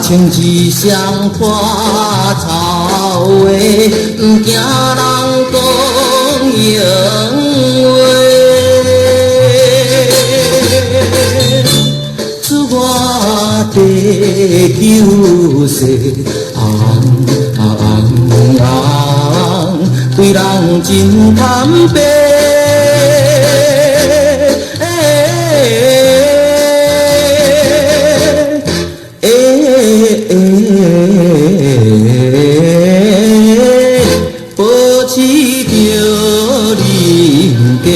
像一双花草话，不惊人讲闲话。自我地球世，对人真坦白。保持着人家。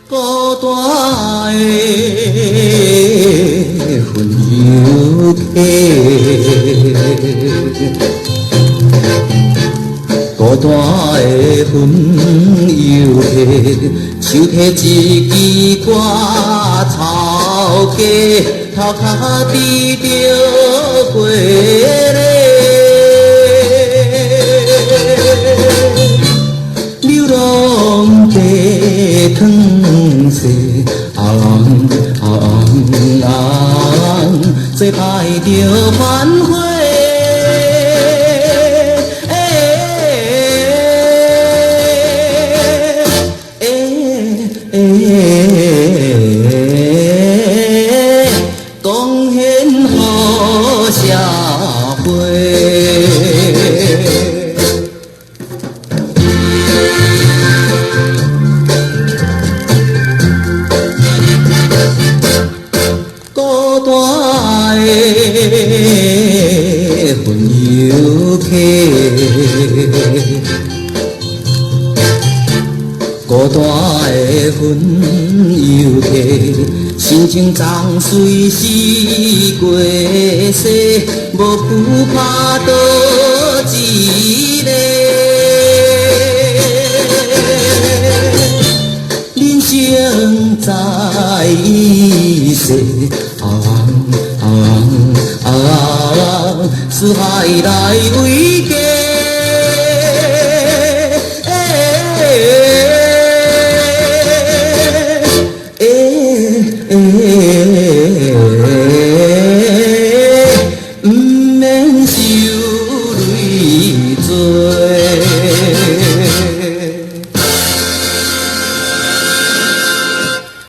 孤单的魂游体，孤单的魂游体，手提一支歌草鸡，头壳低着过来。流浪地汤水，最歹着反悔。贡献予社会。孤单的魂游体，孤单的魂游体，心情总随时过世，无惧怕倒一个。人生在一世，四海来为家。不免受累罪。